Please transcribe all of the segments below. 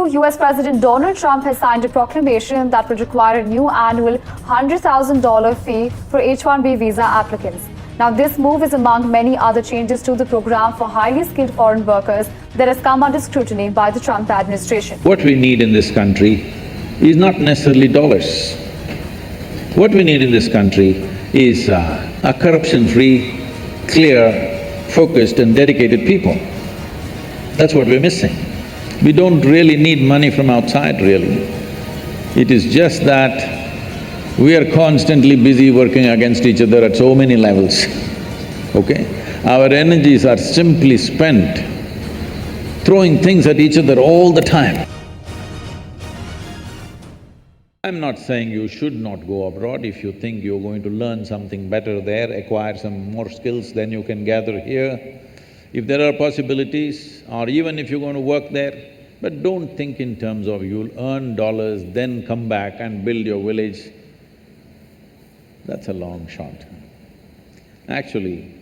US President Donald Trump has signed a proclamation that would require a new annual $100,000 fee for H-1B visa applicants. Now, this move is among many other changes to the program for highly skilled foreign workers that has come under scrutiny by the Trump administration. What we need in this country is not necessarily dollars. What we need in this country is a corruption-free, clear, focused and dedicated people. That's what we're missing. We don't really need money from outside, really. It is just that we are constantly busy working against each other at so many levels, okay? Our energies are simply spent throwing things at each other all the time. I'm not saying you should not go abroad. If you think you're going to learn something better there, acquire some more skills, then you can gather here. If there are possibilities, or even if you're going to work there, but don't think in terms of you'll earn dollars, then come back and build your village. That's a long shot. Actually,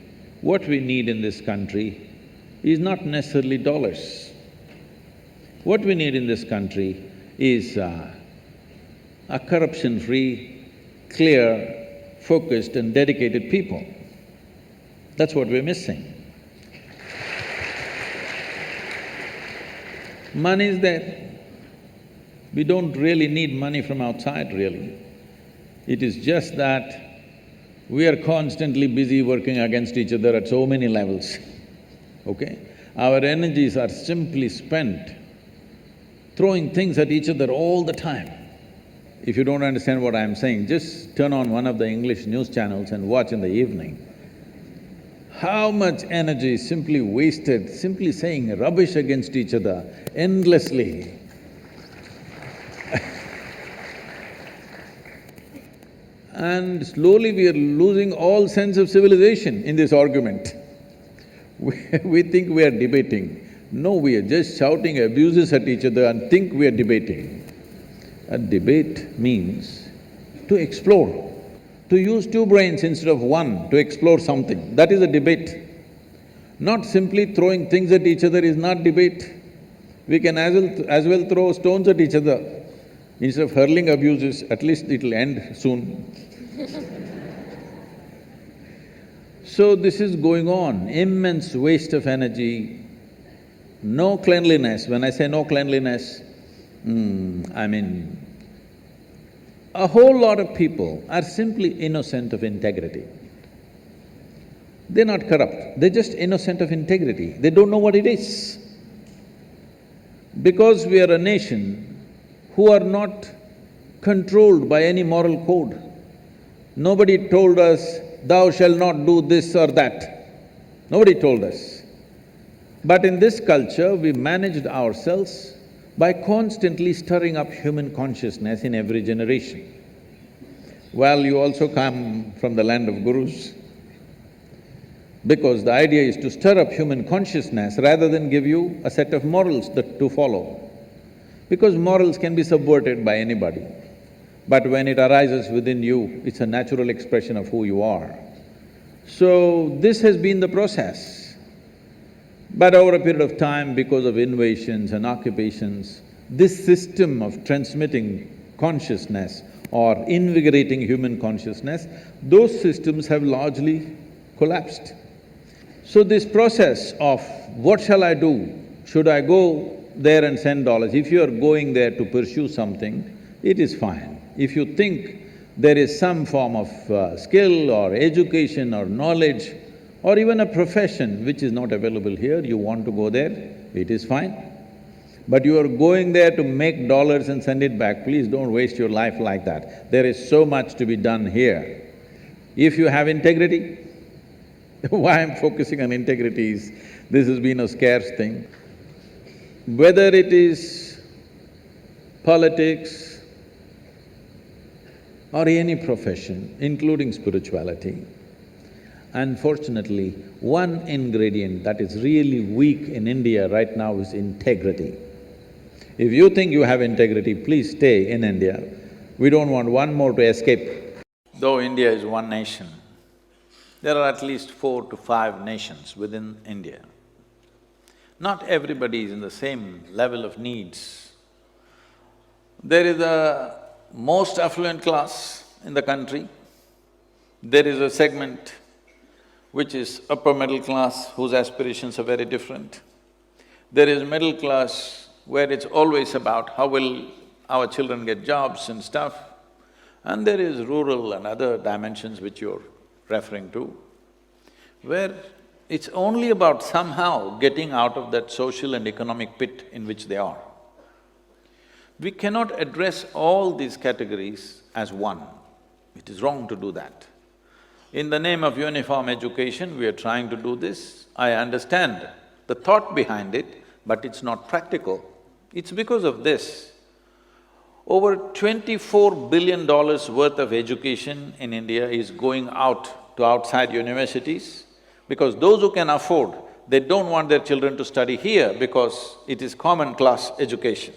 what we need in this country is not necessarily dollars. What we need in this country is a corruption-free, clear, focused and dedicated people. That's what we're missing. Money is there. We don't really need money from outside, really. It is just that we are constantly busy working against each other at so many levels, okay? Our energies are simply spent throwing things at each other all the time. If you don't understand what I'm saying, just turn on one of the English news channels and watch in the evening. How much energy is simply wasted, simply saying rubbish against each other endlessly. And slowly we are losing all sense of civilization in this argument. We think we are debating. No, we are just shouting abuses at each other and think we are debating. A debate means to explore, to use two brains instead of one to explore something. That is a debate. Not simply throwing things at each other is not debate. We can as well throw stones at each other. Instead of hurling abuses, at least it'll end soon. So this is going on, immense waste of energy, no cleanliness. When I say no cleanliness, I mean, a whole lot of people are simply innocent of integrity. They're not corrupt, they're just innocent of integrity. They don't know what it is. Because we are a nation who are not controlled by any moral code. Nobody told us, thou shalt not do this or that. Nobody told us. But in this culture, we managed ourselves by constantly stirring up human consciousness in every generation. Well, you also come from the land of gurus, because the idea is to stir up human consciousness rather than give you a set of morals to follow. Because morals can be subverted by anybody, but when it arises within you, it's a natural expression of who you are. So, this has been the process. But over a period of time, because of invasions and occupations, this system of transmitting consciousness or invigorating human consciousness, those systems have largely collapsed. So this process of what shall I do? Should I go there and send dollars? If you are going there to pursue something, it is fine. If you think there is some form of skill or education or knowledge or even a profession which is not available here, you want to go there, it is fine. But you are going there to make dollars and send it back, please don't waste your life like that. There is so much to be done here. If you have integrity, why I'm focusing on integrity is, this has been a scarce thing. Whether it is politics or any profession, including spirituality, unfortunately, one ingredient that is really weak in India right now is integrity. If you think you have integrity, please stay in India. We don't want one more to escape. Though India is one nation, there are at least 4 to 5 nations within India. Not everybody is in the same level of needs There is a most affluent class in the country. There is a segment which is upper middle class, whose aspirations are very different. There is middle class, where it's always about how will our children get jobs and stuff. And there is rural and other dimensions which you're referring to, where it's only about somehow getting out of that social and economic pit in which they are. We cannot address all these categories as one. It is wrong to do that. In the name of uniform education, we are trying to do this. I understand the thought behind it, but it's not practical. It's because of this. Over $24 billion worth of education in India is going out to outside universities, because those who can afford, they don't want their children to study here because it is common class education.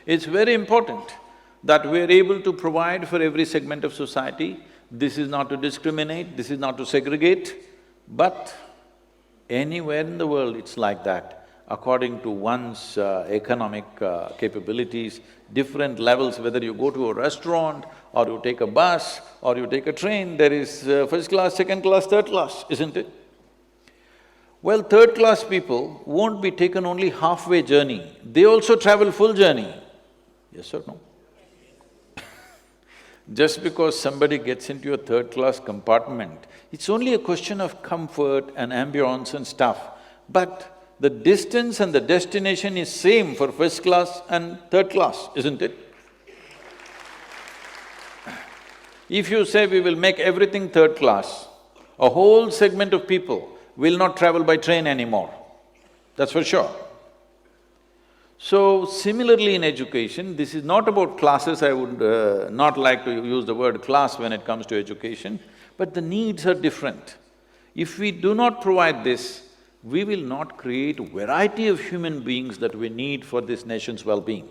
It's very important that we're able to provide for every segment of society. This is not to discriminate, this is not to segregate, but anywhere in the world it's like that. According to one's economic capabilities, different levels, whether you go to a restaurant or you take a bus or you take a train, there is first class, second class, third class, isn't it? Well, third class people won't be taken only halfway journey, they also travel full journey. Yes or no? Just because somebody gets into a third-class compartment, it's only a question of comfort and ambience and stuff, but the distance and the destination is same for first class and third class, isn't it? If you say we will make everything third class, a whole segment of people will not travel by train anymore, that's for sure. So, similarly in education, this is not about classes, I would not like to use the word class when it comes to education, but the needs are different. If we do not provide this, we will not create a variety of human beings that we need for this nation's well-being.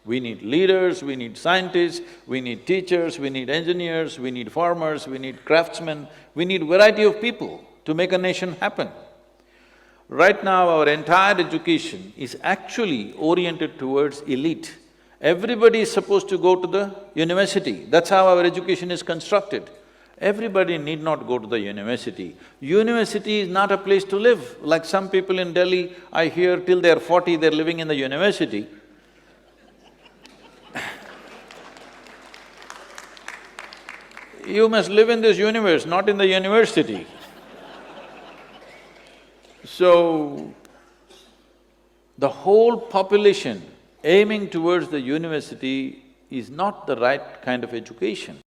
We need leaders, we need scientists, we need teachers, we need engineers, we need farmers, we need craftsmen, we need variety of people to make a nation happen. Right now, our entire education is actually oriented towards elite. Everybody is supposed to go to the university, that's how our education is constructed. Everybody need not go to the university. University is not a place to live. Like some people in Delhi, I hear till they're 40, they're living in the university. You must live in this universe, not in the university. So, the whole population aiming towards the university is not the right kind of education.